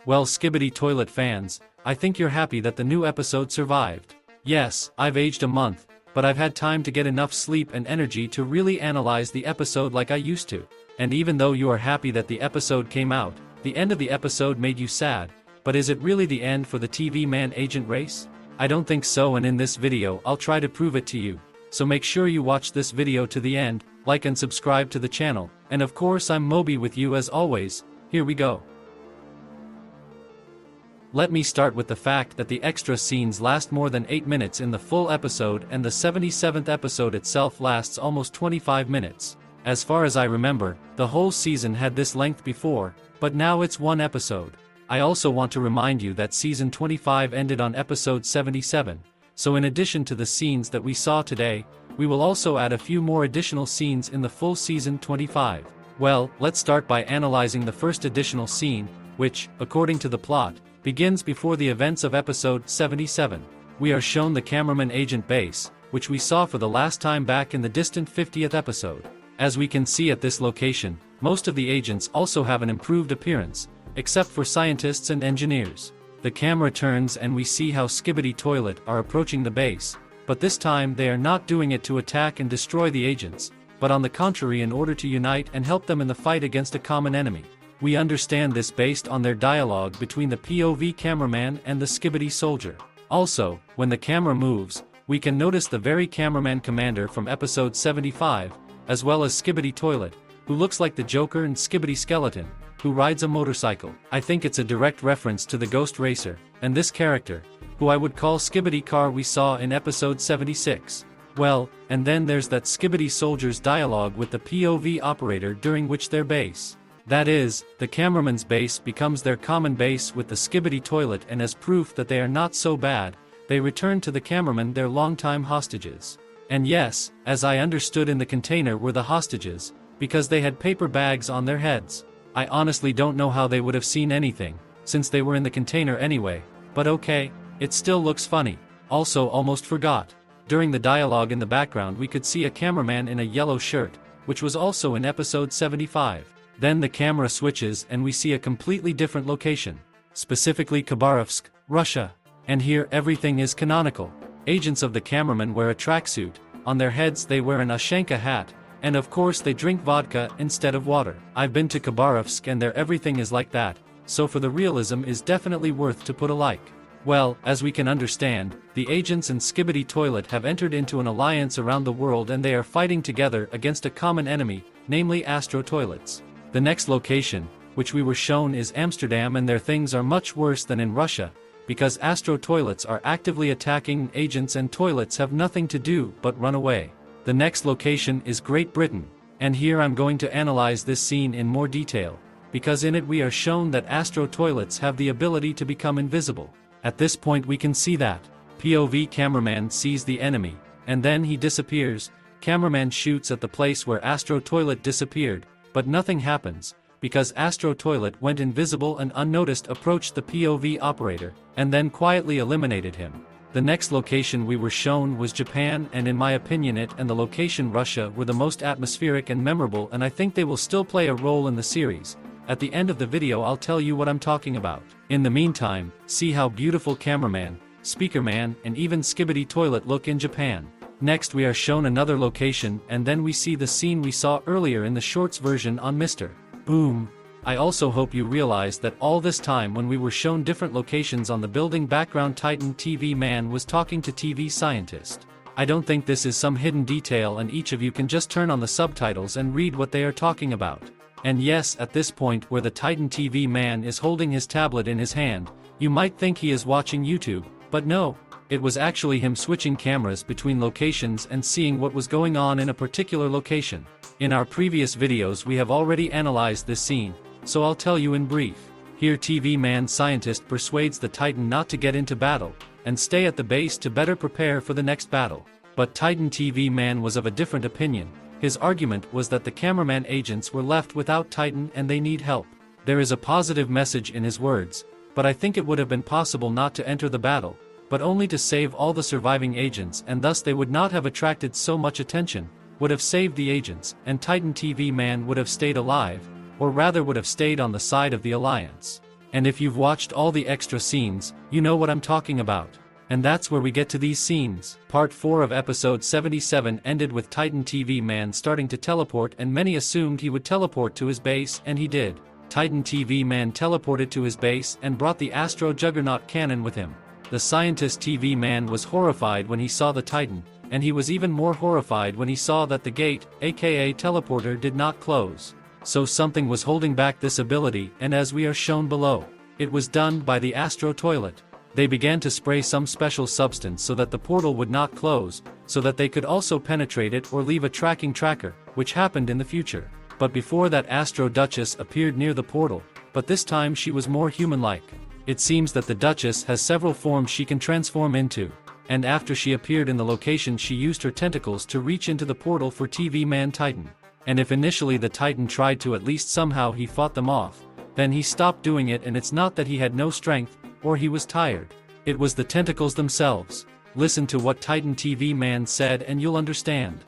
Well, Skibidi Toilet fans, I think you're happy that the new episode survived. Yes, I've aged a month, but I've had time to get enough sleep and energy to really analyze the episode like I used to. And even though you are happy that the episode came out, the end of the episode made you sad, but is it really the end for the TV man agent race? I don't think so, and in this video I'll try to prove it to you. So make sure you watch this video to the end, like and subscribe to the channel, and of course I'm Mobi with you as always. Here we go. Let me start with the fact that the extra scenes last more than 8 minutes in the full episode, and the 77th episode itself lasts almost 25 minutes. As far as I remember, the whole season had this length before, but now it's one episode. I also want to remind you that season 25 ended on episode 77, so in addition to the scenes that we saw today, we will also add a few more additional scenes in the full season 25. Well, let's start by analyzing the first additional scene, which, according to the plot, begins before the events of episode 77. We are shown the cameraman agent base, which we saw for the last time back in the distant 50th episode. As we can see at this location, most of the agents also have an improved appearance, except for scientists and engineers. The camera turns and we see how Skibidi Toilet are approaching the base, but this time they are not doing it to attack and destroy the agents, but on the contrary in order to unite and help them in the fight against a common enemy. We understand this based on their dialogue between the POV cameraman and the Skibidi soldier. Also, when the camera moves, we can notice the very cameraman commander from episode 75, as well as Skibidi Toilet, who looks like the Joker, and Skibidi Skeleton, who rides a motorcycle. I think it's a direct reference to the Ghost Racer, and this character, who I would call Skibidi Car, we saw in episode 76. Well, and then there's that Skibidi soldier's dialogue with the POV operator during which their base. That is, the cameraman's base becomes their common base with the Skibidi Toilet, and as proof that they are not so bad, they return to the cameraman their longtime hostages. And yes, as I understood, in the container were the hostages, because they had paper bags on their heads. I honestly don't know how they would have seen anything, since they were in the container anyway, but okay, it still looks funny. Also, almost forgot, during the dialogue in the background we could see a cameraman in a yellow shirt, which was also in episode 75. Then the camera switches and we see a completely different location, specifically Khabarovsk, Russia. And here everything is canonical. Agents of the cameraman wear a tracksuit, on their heads they wear an Ushanka hat, and of course they drink vodka instead of water. I've been to Khabarovsk and there everything is like that, so for the realism is definitely worth to put a like. Well, as we can understand, the agents and Skibidi Toilet have entered into an alliance around the world and they are fighting together against a common enemy, namely Astro toilets. The next location, which we were shown, is Amsterdam, and their things are much worse than in Russia, because Astro toilets are actively attacking agents and toilets have nothing to do but run away. The next location is Great Britain, and here I'm going to analyze this scene in more detail, because in it we are shown that Astro toilets have the ability to become invisible. At this point we can see that POV cameraman sees the enemy, and then he disappears. Cameraman shoots at the place where Astro toilet disappeared, but nothing happens, because Astro Toilet went invisible and unnoticed approached the POV operator, and then quietly eliminated him. The next location we were shown was Japan, and in my opinion it and the location Russia were the most atmospheric and memorable, and I think they will still play a role in the series. At the end of the video I'll tell you what I'm talking about. In the meantime, see how beautiful cameraman, speakerman, and even Skibidi Toilet look in Japan. Next we are shown another location, and then we see the scene we saw earlier in the shorts version on Mr. Boom. I also hope you realize that all this time when we were shown different locations on the building background, Titan TV man was talking to TV scientist. I don't think this is some hidden detail, and each of you can just turn on the subtitles and read what they are talking about. And yes, at this point where the Titan TV man is holding his tablet in his hand, you might think he is watching YouTube, but no. It was actually him switching cameras between locations and seeing what was going on in a particular location. In our previous videos we have already analyzed this scene, so I'll tell you in brief. Here TV man scientist persuades the Titan not to get into battle, and stay at the base to better prepare for the next battle. But Titan TV man was of a different opinion. His argument was that the cameraman agents were left without Titan and they need help. There is a positive message in his words, but I think it would have been possible not to enter the battle, but only to save all the surviving agents, and thus they would not have attracted so much attention, would have saved the agents, and Titan TV man would have stayed alive, or rather would have stayed on the side of the alliance. And if you've watched all the extra scenes, you know what I'm talking about. And that's where we get to these scenes. Part 4 of episode 77 ended with Titan TV Man starting to teleport, and many assumed he would teleport to his base, and he did. Titan TV Man teleported to his base and brought the Astro Juggernaut cannon with him. The scientist TV Man was horrified when he saw the Titan, and he was even more horrified when he saw that the gate, aka teleporter, did not close. So something was holding back this ability, and as we are shown below, it was done by the Astro toilet. They began to spray some special substance so that the portal would not close, so that they could also penetrate it or leave a tracking tracker, which happened in the future. But before that, Astro Duchess appeared near the portal, but this time she was more human-like. It seems that the Duchess has several forms she can transform into, and after she appeared in the location she used her tentacles to reach into the portal for TV Man Titan. And if initially the Titan tried to, at least somehow he fought them off, then he stopped doing it, and it's not that he had no strength, or he was tired. It was the tentacles themselves. Listen to what Titan TV Man said and you'll understand.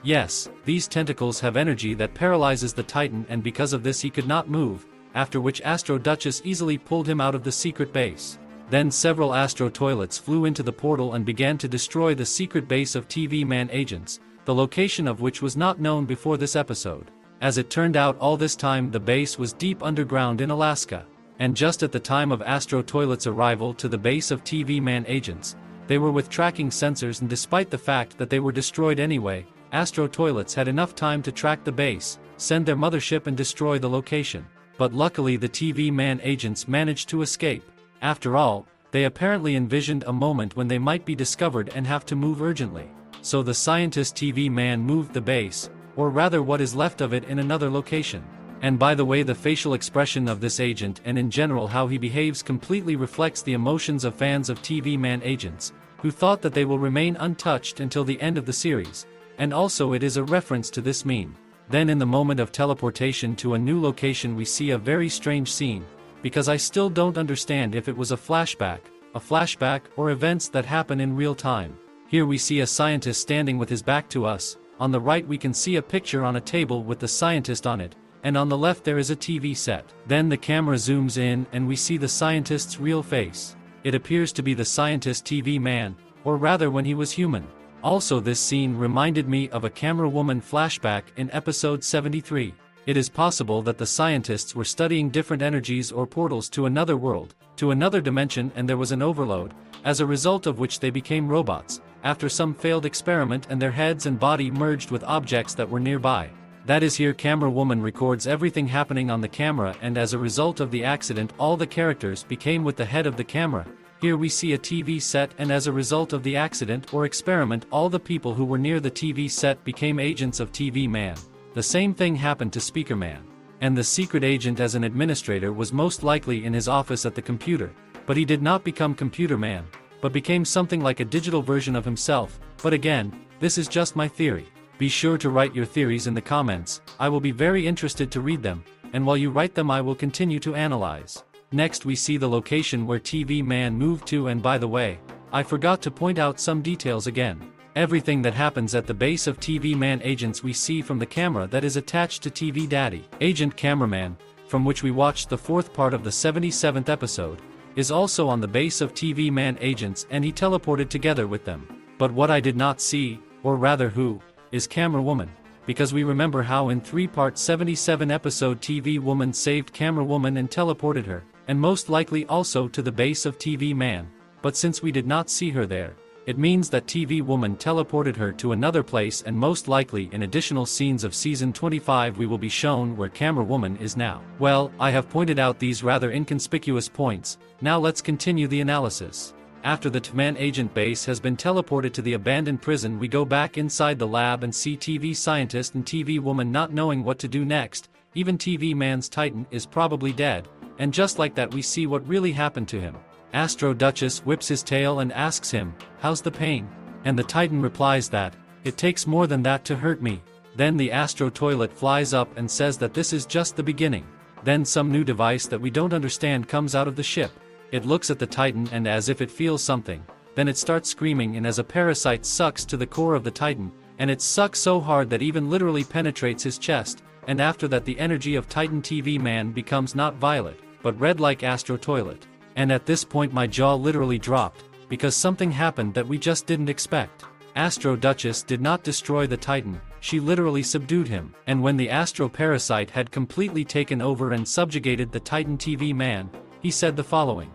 Yes, these tentacles have energy that paralyzes the Titan, and because of this he could not move, after which Astro Duchess easily pulled him out of the secret base. Then several Astro toilets flew into the portal and began to destroy the secret base of TV Man agents, the location of which was not known before this episode. As it turned out, all this time the base was deep underground in Alaska. And just at the time of Astro toilet's arrival to the base of TV Man agents, they were with tracking sensors, and despite the fact that they were destroyed anyway, Astro toilets had enough time to track the base, send their mothership and destroy the location. But luckily the TV Man agents managed to escape. After all, they apparently envisioned a moment when they might be discovered and have to move urgently. So the scientist TV Man moved the base, or rather what is left of it, in another location. And by the way, the facial expression of this agent and in general how he behaves completely reflects the emotions of fans of TV Man agents, who thought that they will remain untouched until the end of the series. And also it is a reference to this meme. Then in the moment of teleportation to a new location we see a very strange scene, because I still don't understand if it was a flashback, or events that happen in real time. Here we see a scientist standing with his back to us. On the right we can see a picture on a table with the scientist on it, and on the left there is a TV set. Then the camera zooms in and we see the scientist's real face. It appears to be the scientist TV Man, or rather when he was human. Also this scene reminded me of a camera woman flashback in episode 73. It is possible that the scientists were studying different energies or portals to another world, to another dimension, and there was an overload, as a result of which they became robots, after some failed experiment, and their heads and body merged with objects that were nearby. That is, here camera woman records everything happening on the camera, and as a result of the accident all the characters became with the head of the camera. Here we see a TV set, and as a result of the accident or experiment all the people who were near the TV set became agents of TV Man. The same thing happened to Speaker Man. And the secret agent as an administrator was most likely in his office at the computer, but he did not become Computer Man, but became something like a digital version of himself. But again, this is just my theory. Be sure to write your theories in the comments. I will be very interested to read them, and while you write them I will continue to analyze. Next we see the location where TV Man moved to, and by the way, I forgot to point out some details again. Everything that happens at the base of TV Man agents we see from the camera that is attached to TV Daddy, Agent Cameraman, from which we watched the fourth part of the 77th episode, is also on the base of TV Man agents, and he teleported together with them. But what I did not see, or rather who, is Camera Woman, because we remember how in 3-part 77 episode TV Woman saved Camera Woman and teleported her, and most likely also to the base of TV Man, but since we did not see her there, it means that TV Woman teleported her to another place, and most likely in additional scenes of season 25 we will be shown where Camera Woman is now. Well, I have pointed out these rather inconspicuous points, now let's continue the analysis. After the TV-Man agent base has been teleported to the abandoned prison we go back inside the lab and see TV Scientist and TV Woman not knowing what to do next. Even TV Man's Titan is probably dead, and just like that we see what really happened to him. Astro Duchess whips his tail and asks him, "How's the pain?" And the Titan replies that, "It takes more than that to hurt me." Then the Astro toilet flies up and says that this is just the beginning. Then some new device that we don't understand comes out of the ship. It looks at the Titan and as if it feels something, then it starts screaming, and as a parasite sucks to the core of the Titan, and it sucks so hard that even literally penetrates his chest, and after that the energy of Titan TV Man becomes not violet, but red like Astro Toilet. And at this point my jaw literally dropped, because something happened that we just didn't expect. Astro Duchess did not destroy the Titan, she literally subdued him. And when the Astro Parasite had completely taken over and subjugated the Titan TV Man, he said the following.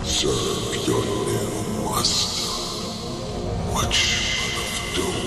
Serve your new master, Watchman of Doom.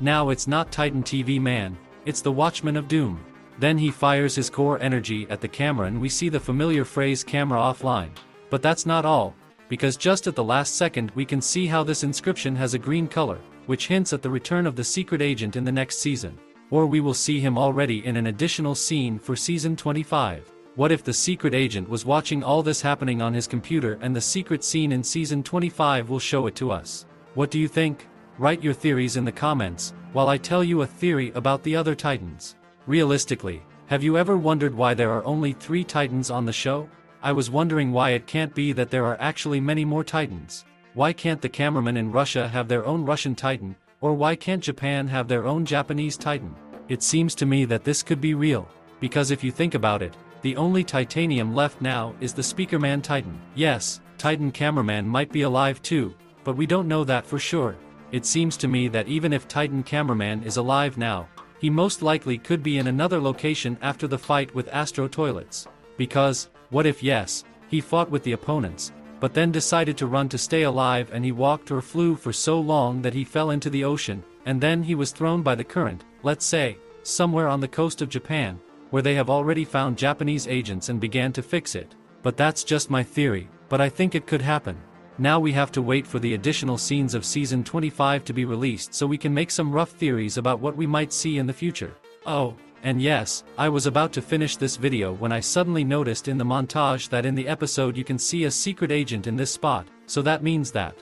Now it's not Titan TV Man, it's the Watchman of Doom. Then he fires his core energy at the camera and we see the familiar phrase camera offline. But that's not all, because just at the last second we can see how this inscription has a green color, which hints at the return of the secret agent in the next season. Or we will see him already in an additional scene for season 25. What if the secret agent was watching all this happening on his computer and the secret scene in season 25 will show it to us? What do you think? Write your theories in the comments, while I tell you a theory about the other Titans. Realistically, have you ever wondered why there are only 3 Titans on the show? I was wondering why it can't be that there are actually many more Titans. Why can't the cameramen in Russia have their own Russian Titan, or why can't Japan have their own Japanese Titan? It seems to me that this could be real, because if you think about it, the only titanium left now is the Speakerman Titan. Yes, Titan Cameraman might be alive too, but we don't know that for sure. It seems to me that even if Titan Cameraman is alive now, he most likely could be in another location after the fight with Astro Toilets. Because, what if yes, he fought with the opponents, but then decided to run to stay alive and he walked or flew for so long that he fell into the ocean, and then he was thrown by the current, let's say, somewhere on the coast of Japan, where they have already found Japanese agents and began to fix it. But that's just my theory, but I think it could happen. Now we have to wait for the additional scenes of season 25 to be released so we can make some rough theories about what we might see in the future. Oh, and yes, I was about to finish this video when I suddenly noticed in the montage that in the episode you can see a secret agent in this spot, so that means that